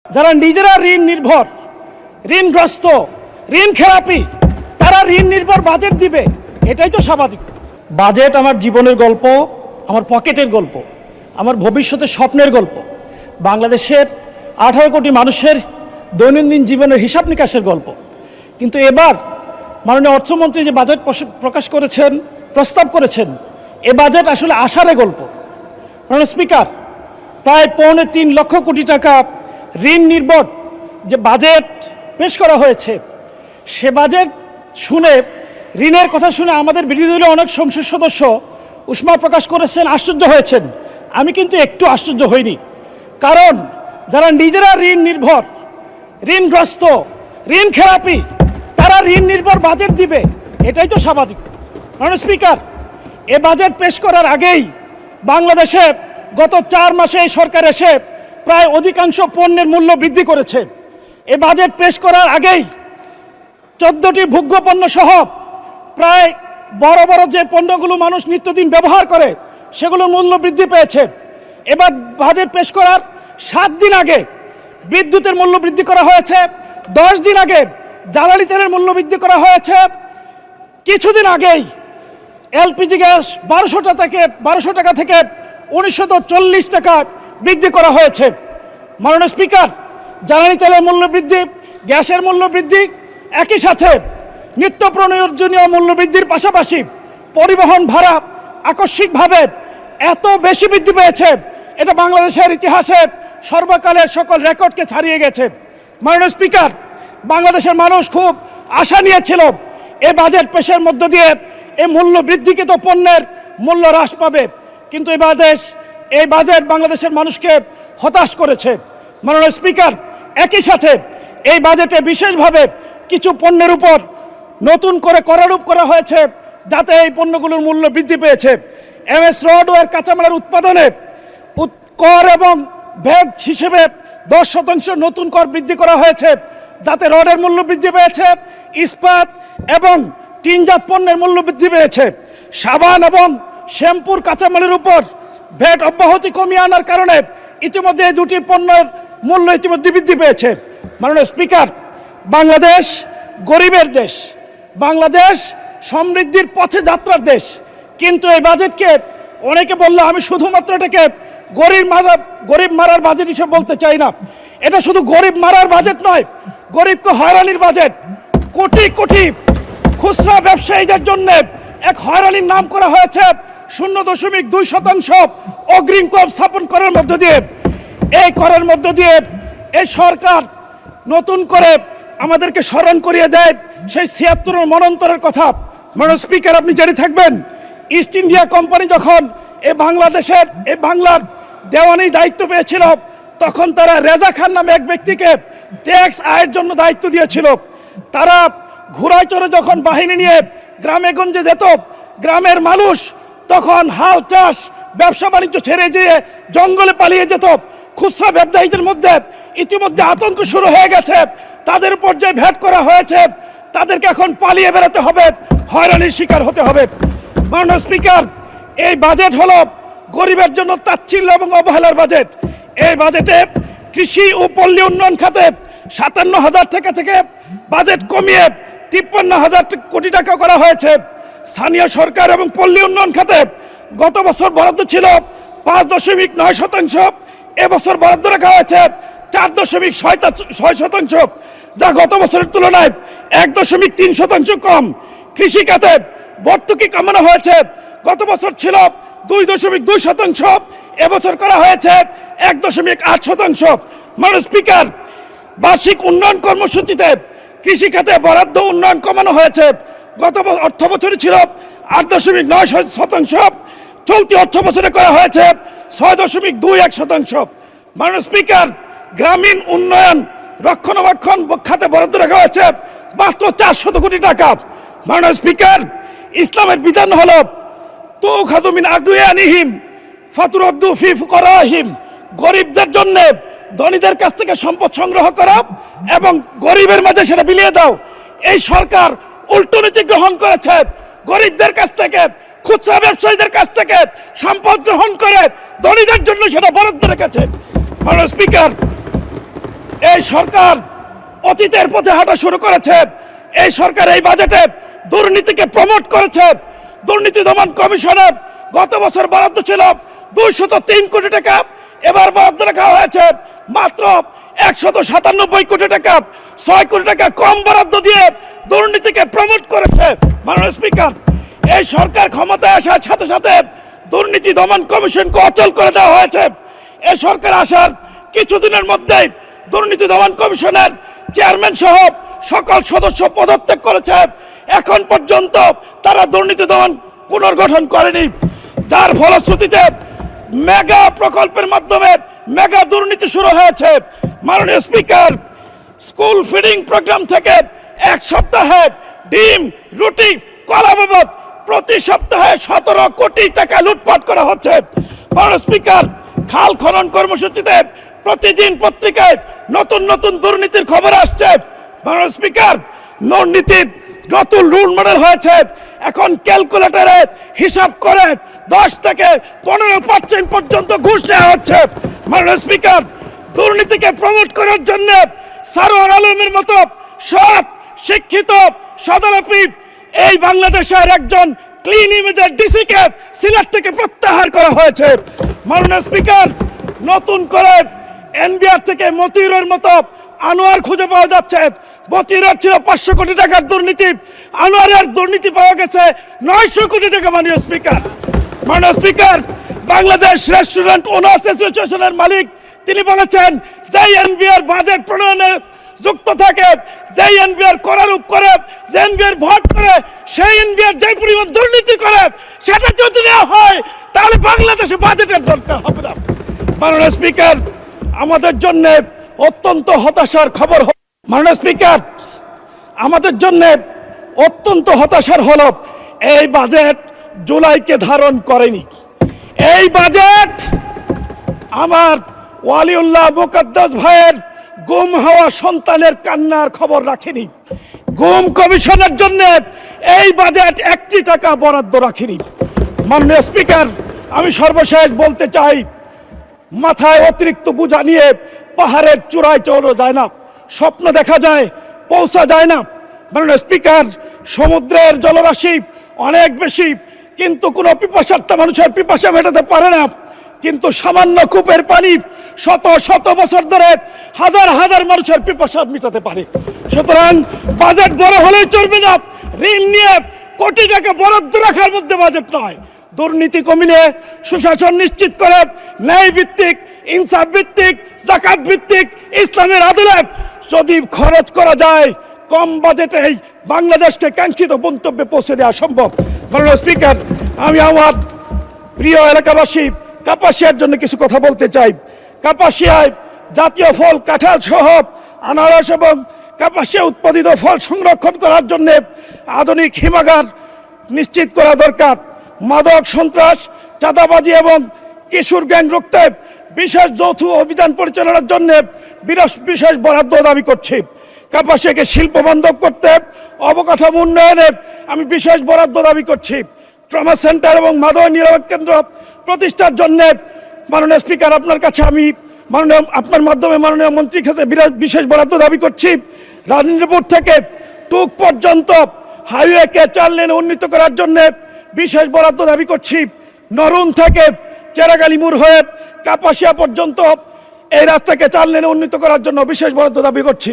যারা নিজেরা ঋণ নির্ভর, ঋণগ্রস্ত, ঋণ খেলাপি, তারা ঋণ নির্ভর বাজেট দিবে, এটাই তো স্বাভাবিক। বাজেট আমার জীবনের গল্প, আমার পকেটের গল্প, আমার ভবিষ্যতের স্বপ্নের গল্প, বাংলাদেশের 18 কোটি মানুষের দৈনন্দিন জীবনের হিসাব নিকাশের গল্প। কিন্তু এবার মাননীয় অর্থমন্ত্রী যে বাজেট প্রকাশ করেছেন, প্রস্তাব করেছেন, এ বাজেট আসলে আশারে গল্প। মাননীয় স্পিকার, প্রায় 3.25 লক্ষ কোটি টাকা ঋণ নির্ভর যে বাজেট পেশ করা হয়েছে, সে বাজেট শুনে, ঋণের কথা শুনে আমাদের বিরোধী দলের অনেক সংসদ সদস্য উষ্মা প্রকাশ করেছেন, আশ্চর্য হয়েছেন। আমি কিন্তু একটু আশ্চর্য হইনি, কারণ যারা নিজেরা ঋণ নির্ভর, ঋণগ্রস্ত, ঋণ খেলাপি, তারা ঋণ নির্ভর বাজেট দিবে, এটাই তো স্বাভাবিক। মাননীয় স্পিকার, এ বাজেট পেশ করার আগেই বাংলাদেশে গত 4 মাসে এই সরকার এসে প্রায় অধিকাংশ পণ্যের মূল্য বৃদ্ধি করেছে। এ বাজেট পেশ করার আগেই 14টি ভোগ্য পণ্য সহ প্রায় বড় বড় যে পণ্যগুলো মানুষ নিত্যদিন ব্যবহার করে সেগুলোর মূল্য বৃদ্ধি পেয়েছে। এবার বাজেট পেশ করার 7 দিন আগে বিদ্যুতের মূল্য বৃদ্ধি করা হয়েছে, 10 দিন আগে জ্বালানি তেলের মূল্য বৃদ্ধি করা হয়েছে, কিছুদিন আগেই এলপিজি গ্যাস 1200 টাকা থেকে 1940 টাকা বৃদ্ধি করা হয়েছে। মাননীয় স্পিকার, জ্বালানি তেলের মূল্য বৃদ্ধি, গ্যাসের মূল্য বৃদ্ধি, একই সাথে নিত্য প্রয়োজনীয় মূল্য বৃদ্ধির পাশাপাশি পরিবহন ভাড়া আকস্মিকভাবে এত বেশি বৃদ্ধি পেয়েছে, এটা বাংলাদেশের ইতিহাসে সর্বকালের সকল রেকর্ডকে ছাড়িয়ে গেছে। মাননীয় স্পিকার, বাংলাদেশের মানুষ খুব আশা নিয়েছিল এই বাজেট পেশের মধ্য দিয়ে এই মূল্য বৃদ্ধিকৃত পণ্যের মূল্য হ্রাস পাবে, কিন্তু এই বাজেট বাংলাদেশের মানুষকে হতাশ করেছে। মাননীয় স্পিকার, একই সাথে এই বাজেটে বিশেষভাবে কিছু পণ্যের উপর নতুন করে করারোপ করা হয়েছে, যাতে এই পণ্যগুলোর মূল্য বৃদ্ধি পেয়েছে। এমএস রড ও এর কাঁচামালের উৎপাদনে কর এবং ভ্যাট হিসেবে 10% নতুন কর বৃদ্ধি করা হয়েছে, যাতে রডের মূল্য বৃদ্ধি পেয়েছে। ইস্পাত এবং টিনজাত পণ্যের মূল্য বৃদ্ধি পেয়েছে। সাবান এবং শ্যাম্পুর কাঁচামালের উপর ভ্যাট অব্যাহতি কমিয়ে আনার কারণে ইতিমধ্যে এই দুটি পণ্যের মূল্য ইতিমধ্যে বৃদ্ধি পেয়েছে। মাননীয় স্পিকার, বাংলাদেশ গরিবের দেশ, বাংলাদেশ সমৃদ্ধির পথে যাত্রার দেশ, কিন্তু এই বাজেটকে অনেকে বললো, আমি শুধুমাত্র এটাকে গরিব মারার বাজেট হিসেবে বলতে চাই না। এটা শুধু গরিব মারার বাজেট নয়, গরিবকে হয়রানির বাজেট। কোটি কোটি খুচরা ব্যবসায়ীদের জন্য এক হয়রানির নাম করা হয়েছে 0.2% অগ্রিম কর স্থাপন করার মধ্য দিয়ে। এই করের মধ্য দিয়ে এই সরকার নতুন করে আমাদেরকে স্মরণ করিয়ে দেয় সেই 76 মনন্তরের কথা। মাননীয় স্পিকার, আপনি জেনে থাকবেন, ইস্ট ইন্ডিয়া কোম্পানি যখন এই বাংলার দেওয়ানি দায়িত্ব পেয়েছিল, তখন তারা রেজা খান নামে এক ব্যক্তিকে ট্যাক্স আয়ের জন্য দায়িত্ব দিয়েছিল। তারা ঘোড়ায় চড়ে যখন বাহিনী নিয়ে গ্রামে গঞ্জে যেত, গ্রামের মানুষ তখন হাল চাষ ব্যবসা বাণিজ্য ছেড়ে যেয়ে জঙ্গলে পালিয়ে যেত। খুচরা ব্যবসায়ীদের মধ্যে ইতিমধ্যে আতঙ্ক শুরু হয়ে গেছে, তাদের উপর যে ভ্যাট করা হয়েছে, তাদেরকে এখন পালিয়ে বেরোতে হবে, হয়রানির শিকার হতে হবে। মাননীয় স্পিকার, এই বাজেট হলো গরিবের জন্য তাচ্ছিল্য এবং অবহেলার বাজেট। এই বাজেটে কৃষি ও পল্লী উন্নয়ন খাতে 57,000 টাকা থেকে বাজেট কমিয়ে 53,000 কোটি টাকা করা হয়েছে। স্থানীয় সরকার এবং পল্লী উন্নয়ন খাতে গত বছর বরাদ্দ ছিল 5.9%, এবছর বরাদ্দ রাখা হয়েছে 4.6%, যা গত বছরের তুলনায় 1.3% কম। কৃষি খাতে ভর্তুকি কমানো হয়েছে, গত বছর ছিল 2.2%, এবছর করা হয়েছে 1.8%। মাননীয় স্পিকার, বার্ষিক উন্নয়ন কর্মসূচিতে কৃষি খাতে বরাদ্দ উন্নয়ন কমানো হয়েছে, গত অর্থ বছরে ছিল 8.9%, চলতি অর্থ বছরে করা হয়েছে 6.21%। মাননীয় স্পিকার, গ্রামীণ উন্নয়ন রক্ষণাবেক্ষণ খাতে বরাদ্দ রাখা হয়েছে মাত্র 400 কোটি টাকা। মাননীয় স্পিকার, ইসলামের বিধান হলো তুখাযু মিন আগনিয়াহিম ফাতুরাদ্দু ফি ফুকারাহিম, গরিবদের জন্য ধনীদের কাছ থেকে সম্পদ সংগ্রহ করা এবং গরিবের মাঝে সেটা বিলিয়ে দাও। এই সরকার উল্টো নীতি গ্রহণ করেছে, গরিবদের কাছ থেকে, খুচরা ব্যবসায়ীদের কাছ থেকে সম্পদ গ্রহণ করে ধনীদের জন্য সেটা বরাদ্দ রেখেছে। মাননীয় স্পিকার, এই সরকার অতীতের পথে হাঁটা শুরু করেছে। এই সরকার এই বাজেটে দুর্নীতিকে প্রমোট করেছে। দুর্নীতি দমন কমিশনের গত বছর বরাদ্দ ছিল 203 কোটি টাকা, এবার বরাদ্দ রাখা হয়েছে মাত্র 197 কোটি টাকা। 6 কোটি টাকা কম বরাদ্দ দিয়ে দুর্নীতিকে প্রমোট করেছে। মাননীয় স্পিকার, এই সরকার ক্ষমতায় আসার সাথে সাথে দুর্নীতি দমন কমিশনকে অচল করে দেওয়া হয়েছে। এই সরকার আসার কিছুদিনের মধ্যেই দুর্নীতি দমন কমিশনের চেয়ারম্যান সহ সকল সদস্য পদত্যাগ করেছে। এখন পর্যন্ত তারা দুর্নীতি দমন পুনর্গঠন করেনি, যার ফলশ্রুতিতে মেগা প্রকল্পের মাধ্যমে মেগা দুর্নীতি শুরু হয়েছে। মাননীয় স্পিকার, স্কুল ফিডিং প্রোগ্রাম থেকে এক সপ্তাহে ডিম, রুটি, কলা বাবদ প্রতি সপ্তাহে 17 কোটি টাকা লুটপাট করা হচ্ছে। মাননীয় স্পিকার, খাল খনন কর্মসূচিতে প্রতিদিন পত্রিকায় নতুন নতুন দুর্নীতির খবর আসছে। মাননীয় স্পিকার, দুর্নীতির নতুন রুল মডেল হয়েছে। এখন ক্যালকুলেটরে হিসাব করে 10 থেকে 15% পর্যন্ত ঘুষ নেওয়া হচ্ছে। মাননীয় স্পিকার, দুর্নীতিকে প্রমোট করার জন্য সারোয়ার আলমের মতো সৎ, শিক্ষিত, সদারপি এই বাংলাদেশের একজন ক্লিন ইমেজের ডিসিকে সিলেট থেকে প্রত্যাহার করা হয়েছে। মাননীয় স্পিকার, নতুন করে এনবিআর থেকে মতিউরের মতো আনোয়ার খুঁজে পাওয়া যাচ্ছে। মতিউরের ছিল 500 কোটি টাকার দুর্নীতি, আনোয়ারের দুর্নীতি পাওয়া গেছে 900 কোটি টাকা। মাননীয় স্পিকার, বাংলাদেশ রেস্টুরেন্ট ওনার্স অ্যাসোসিয়েশনের মালিক তিনি বলেছেন, যে এনবিআর বাজেট প্রণয়নে যুক্ত থাকে, যে এনবিআর করারূপ করে, যে এনবিআর ভোট করে, সেই এনবিআর যে পরিমাণ দুর্নীতি করে সেটা যদি নেওয়া হয় তাহলে বাংলাদেশে বাজেটের দরকার হবে না। মাননীয় স্পিকার, আমাদের জন্য অত্যন্ত হতাশার খবর। মাননীয় স্পিকার, আমাদের জন্য অত্যন্ত হতাশার হলো এই বাজেট জুলাইকে ধারণ করেনি। এই বাজেট আমার ওয়ালিউল্লাহ মুকদ্দাস ভাইয়ের গুম হওয়া সন্তানের কান্নার খবর রাখেনি। গুম কমিশনের জন্য এই বাজেট 1 টাকা বরাদ্দ রাখেনি। মাননীয় স্পিকার, আমি সর্বশেষ বলতে চাই, মাথায় অতিরিক্ত বোঝা নিয়ে পাহাড়ের চূড়ায় চড়া যায় না, স্বপ্ন দেখা যায়, পৌঁছা যায় না। মাননীয় স্পিকার, সমুদ্রের জলরাশি অনেক বেশি, কিন্তু কোনো পিপাসার্থ মানুষের পিপাসা মেটাতে পারে না। কিন্তু সামান্য কূপের পানি শত শত বছর ধরে হাজার হাজার মানুষের পিপাসা মেটাতে পারে। সুতরাং বাজেট বড় হলেই চলবে না, ঋণ নিয়ে কোটি টাকা বরাদ্দ রাখার মধ্যে বাজেট নয়। দুর্নীতি কমিয়ে সুশাসন নিশ্চিত করে ন্যায় ভিত্তিক, ইনসাফ ভিত্তিক, জাকাত ভিত্তিক ইসলামের আদলে যদি খরচ করা যায়, কম বাজেটেই বাংলাদেশকে কাঙ্ক্ষিত গন্তব্যে পৌঁছে দেওয়া সম্ভব। মাননীয় স্পিকার, আমি আমার প্রিয় এলাকাবাসী কাপাসিয়ার জন্য কিছু কথা বলতে চাই। কাপাসিয়ায় জাতীয় ফল কাঁঠাল সহ আনারস এবং কাপাসিয়া উৎপাদিত ফল সংরক্ষণ করার জন্য আধুনিক হিমাগার নিশ্চিত করা দরকার। মাদক, সন্ত্রাস, চাঁদাবাজি এবং কিশোর গ্যাং রুখতে বিশেষ যৌথ অভিযান পরিচালনার জন্য বিশেষ বরাদ্দ দাবি করছি। কাপাসিয়াকে শিল্প বান্ধব করতে অবকাঠামো উন্নয়নে আমি বিশেষ বরাদ্দ দাবি করছি। ট্রমা সেন্টার এবং মাদক নিরাপদ কেন্দ্র প্রতিষ্ঠার জন্য মাননীয় স্পিকার, আপনার কাছে আমি আপনার মাধ্যমে মাননীয় মন্ত্রীর কাছে বিশেষ বরাদ্দ দাবি করছি। রাজেন্দ্রপুর থেকে টুক পর্যন্ত হাইওয়েকে 4 লেনে উন্নীত করার জন্য বিশেষ বরাদ্দ দাবি করছি। নরুন থেকে চেরাগালি মোড় হয়ে কাপাসিয়া পর্যন্ত এই রাস্তাকে 4 লেনে উন্নীত করার জন্য বিশেষ বরাদ্দ দাবি করছি।